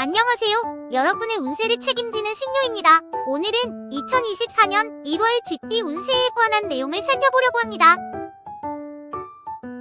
안녕하세요. 여러분의 운세를 책임지는 신유입니다. 오늘은 2024년 1월 쥐띠 운세에 관한 내용을 살펴보려고 합니다.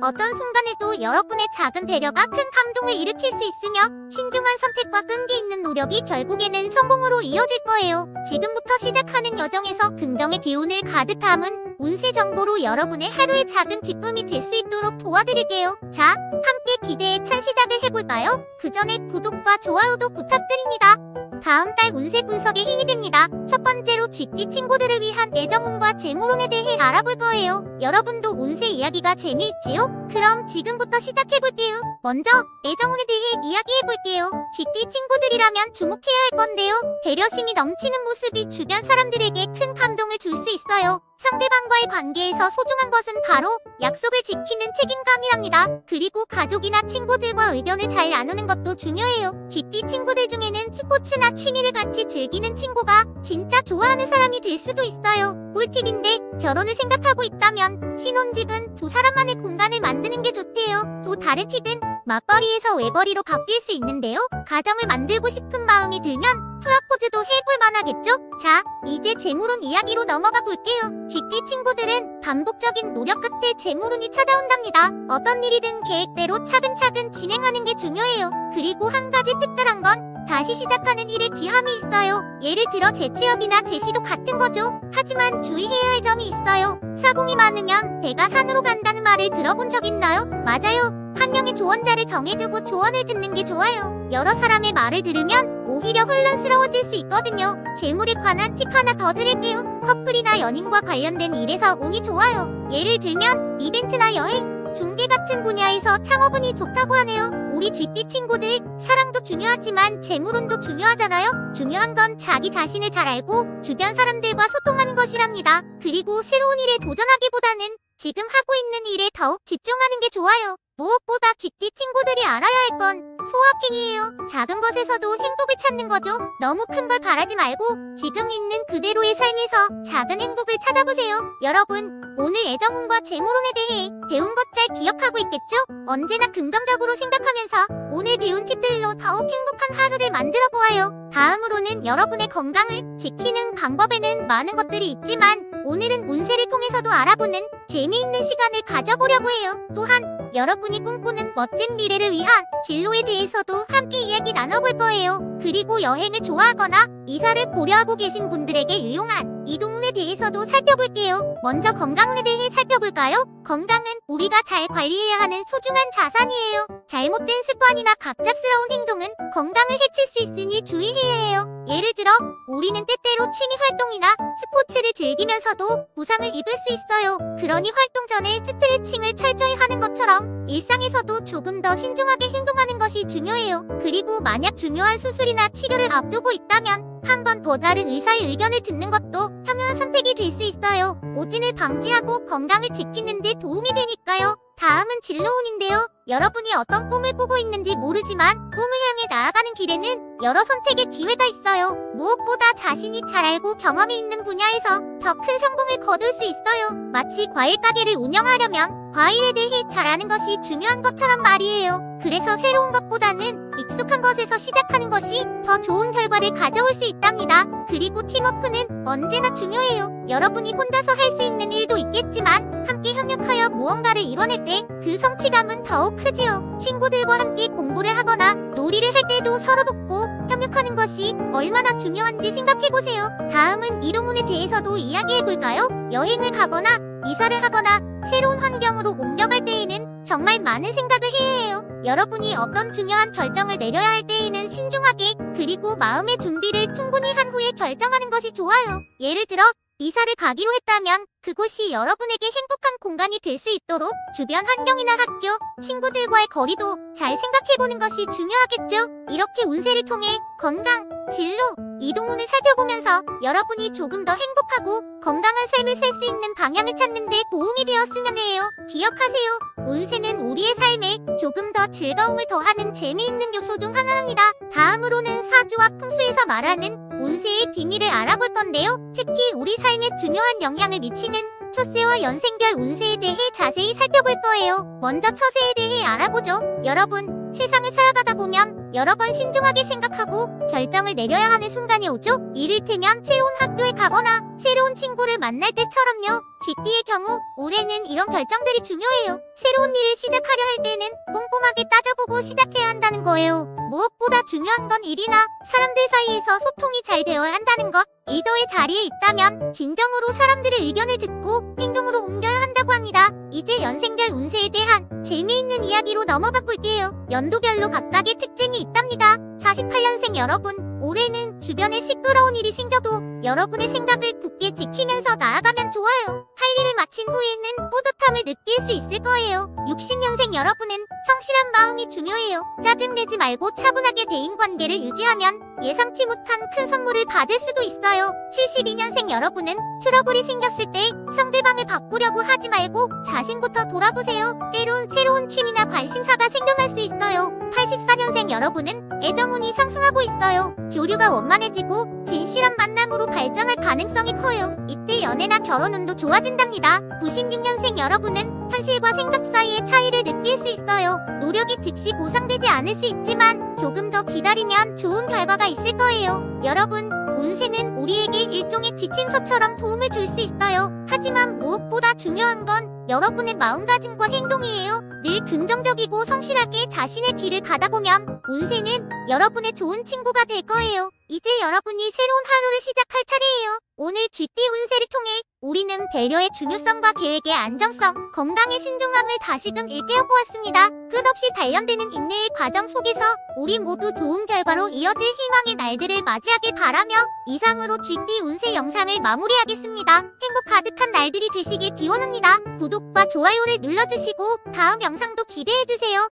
어떤 순간에도 여러분의 작은 배려가 큰 감동을 일으킬 수 있으며 신중한 선택과 끈기 있는 노력이 결국에는 성공으로 이어질 거예요. 지금부터 시작하는 여정에서 긍정의 기운을 가득 담은 운세 정보로 여러분의 하루의 작은 기쁨이 될 수 있도록 도와드릴게요. 자, 함께 기대에 찬 시작을 해볼까요? 그 전에 구독과 좋아요도 부탁드립니다. 다음 달 운세 분석에 힘이 됩니다. 첫 번째로 쥐띠 친구들을 위한 애정운과 재물운에 대해 알아볼 거예요. 여러분도 운세 이야기가 재미있지요? 그럼 지금부터 시작해볼게요. 먼저 애정운에 대해 이야기해볼게요. 쥐띠 친구들이라면 주목해야 할 건데요. 배려심이 넘치는 모습이 주변 사람들에게 큰 감동을 줄 수 있어요. 상대방과의 관계에서 소중한 것은 바로 약속을 지키는 책임감이랍니다. 그리고 가족이나 친구들과 의견을 잘 나누는 것도 중요해요. 쥐띠 친구들 중에는 스포츠나 취미를 같이 즐기는 친구가 진짜 좋아하는 사람이 될 수도 있어요. 꿀팁인데 결혼을 생각하고 있다면 신혼집은 두 사람만의 공간을 만드는 게 좋대요. 또 다른 팁은 맞벌이에서 외벌이로 바뀔 수 있는데요. 가정을 만들고 싶은 마음이 들면 프로포즈도 해볼 만하겠죠? 자, 이제 재물운 이야기로 넘어가 볼게요. 쥐띠 친구들은 반복적인 노력 끝에 재물운이 찾아온답니다. 어떤 일이든 계획대로 차근차근 진행하는 게 중요해요. 그리고 한 가지 특별한 건 다시 시작하는 일에 귀함이 있어요. 예를 들어 재취업이나 재시도 같은 거죠. 하지만 주의해야 할 점이 있어요. 사공이 많으면 배가 산으로 간다는 말을 들어본 적 있나요? 맞아요. 한 명의 조언자를 정해두고 조언을 듣는 게 좋아요. 여러 사람의 말을 들으면 오히려 혼란스러워질 수 있거든요. 재물에 관한 팁 하나 더 드릴게요. 커플이나 연인과 관련된 일에서 운이 좋아요. 예를 들면 이벤트나 여행, 중개 같은 분야에서 창업운이 좋다고 하네요. 우리 쥐띠 친구들, 사랑도 중요하지만 재물운도 중요하잖아요. 중요한 건 자기 자신을 잘 알고 주변 사람들과 소통하는 것이랍니다. 그리고 새로운 일에 도전하기보다는 지금 하고 있는 일에 더욱 집중하는 게 좋아요. 무엇보다 쥐띠 친구들이 알아야 할 건 소확행이에요. 작은 것에서도 행복을 찾는 거죠. 너무 큰 걸 바라지 말고 지금 있는 그대로의 삶에서 작은 행복을 찾아보세요. 여러분, 오늘 애정운과 재물운에 대해 배운 것 잘 기억하고 있겠죠? 언제나 긍정적으로 생각하면서 오늘 배운 팁들로 더욱 행복한 하루를 만들어 보아요. 다음으로는 여러분의 건강을 지키는 방법에는 많은 것들이 있지만 오늘은 운세를 통해서도 알아보는 재미있는 시간을 가져보려고 해요. 또한 여러분이 꿈꾸는 멋진 미래를 위한 진로에 대해서도 함께 이야기 나눠볼 거예요. 그리고 여행을 좋아하거나 이사를 고려하고 계신 분들에게 유용한 이동운에 대해서도 살펴볼게요. 먼저 건강운에 대해 살펴볼까요? 건강은 우리가 잘 관리해야 하는 소중한 자산이에요. 잘못된 습관이나 갑작스러운 행동은 건강을 해칠 수 있으니 주의해야 해요. 예를 들어 우리는 때때로 취미 활동이나 스포츠를 즐기면서도 부상을 입을 수 있어요. 그러니 활동 전에 스트레칭을 철저히 하는 것처럼 일상에서도 조금 더 신중하게 행동하는 것이 중요해요. 그리고 만약 중요한 수술이나 치료를 앞두고 있다면 한 번 더 다른 의사의 의견을 듣는 것도 현명한 선택이 될 수 있어요. 오진을 방지하고 건강을 지키는 데 도움이 되니까요. 다음은 진로운인데요. 여러분이 어떤 꿈을 꾸고 있는지 모르지만 꿈을 향해 나아가는 길에는 여러 선택의 기회가 있어요. 무엇보다 자신이 잘 알고 경험이 있는 분야에서 더 큰 성공을 거둘 수 있어요. 마치 과일 가게를 운영하려면 과일에 대해 잘 아는 것이 중요한 것처럼 말이에요. 그래서 새로운 것보다는 익숙한 것에서 시작하는 것이 더 좋은 결과를 가져올 수 있답니다. 그리고 팀워크는 언제나 중요해요. 여러분이 혼자서 할 수 있는 일도 있겠지만 함께 협력하여 무언가를 이뤄낼 때 그 성취감은 더욱 크지요. 친구들과 함께 공부를 하거나 놀이를 할 때도 서로 돕고 협력하는 것이 얼마나 중요한지 생각해보세요. 다음은 이동운에 대해서도 이야기해볼까요? 여행을 가거나 이사를 하거나 새로운 환경으로 옮겨갈 때에는 정말 많은 생각을 해야 해요. 여러분이 어떤 중요한 결정을 내려야 할 때에는 신중하게 그리고 마음의 준비를 충분히 한 후에 결정하는 것이 좋아요. 예를 들어 이사를 가기로 했다면 그곳이 여러분에게 행복한 공간이 될 수 있도록 주변 환경이나 학교, 친구들과의 거리도 잘 생각해보는 것이 중요하겠죠? 이렇게 운세를 통해 건강, 진로, 이동운을 살펴보면서 여러분이 조금 더 행복하고 건강한 삶을 살 수 있는 방향을 찾는 데 도움이 되었으면 해요. 기억하세요. 운세는 우리의 삶에 조금 더 즐거움을 더하는 재미있는 요소 중 하나입니다. 다음으로는 사주와 풍수에서 말하는 운세의 비밀을 알아볼 건데요. 특히 우리 삶에 중요한 영향을 미치는 초세와 연생별 운세에 대해 자세히 살펴볼 거예요. 먼저 처세에 대해 알아보죠. 여러분, 세상을 살아가다 보면 여러 번 신중하게 생각하고 결정을 내려야 하는 순간이 오죠. 이를테면 새로운 학교에 가거나 새로운 친구를 만날 때처럼요. GT의 경우 올해는 이런 결정들이 중요해요. 새로운 일을 시작하려 할 때는 꼼꼼하게 따져보고 시작해야 한다는 거예요. 무엇보다 중요한 건 일이나 사람들 사이에서 소통이 잘 되어야 한다는 것. 리더의 자리에 있다면 진정으로 사람들의 의견을 듣고 행동으로 옮겨야 한다고 합니다. 이제 연생별 운세에 대한 재미있는 이야기로 넘어가 볼게요. 연도별로 각각의 특징이 있답니다. 48년생 여러분, 올해는 주변에 시끄러운 일이 생겨도 여러분의 생각을 굳게 지키면서 나아가면 좋아요. 할 일을 마친 후에는 뿌듯함을 느낄 수 있을 거예요. 60년생 여러분은 성실한 마음이 중요해요. 짜증내지 말고 차분하게 대인관계를 유지하면 예상치 못한 큰 선물을 받을 수도 있어요. 72년생 여러분은 트러블이 생겼을 때 상대방을 바꾸려고 하지 말고 자신부터 돌아보세요. 때론 새로운 취미나 관심사가 생겨날 수 있어요. 84년생 여러분은 애정운이 상승하고 있어요. 교류가 원만해지고 진실한 만남으로 발전할 가능성이 커요. 이때 연애나 결혼운도 좋아진답니다. 96년생 여러분은 현실과 생각 사이의 차이를 느낄 수 있어요. 노력이 즉시 보상되지 않을 수 있지만 조금 더 기다리면 좋은 결과가 있을 거예요. 여러분, 운세는 우리에게 일종의 지침서처럼 도움을 줄 수 있어요. 하지만 무엇보다 중요한 건 여러분의 마음가짐과 행동이에요. 늘 긍정적이고 성실하게 자신의 길을 가다 보면 운세는 여러분의 좋은 친구가 될 거예요. 이제 여러분이 새로운 하루를 시작할 차례예요. 오늘 GT 운세를 통해 우리는 배려의 중요성과 계획의 안정성, 건강의 신중함을 다시금 일깨워 보았습니다. 끝없이 단련되는 인내의 과정 속에서 우리 모두 좋은 결과로 이어질 희망의 날들을 맞이하길 바라며 이상으로 GT 운세 영상을 마무리하겠습니다. 행복 가득한 날들이 되시길 기원합니다. 구독과 좋아요를 눌러주시고 다음 영상도 기대해주세요.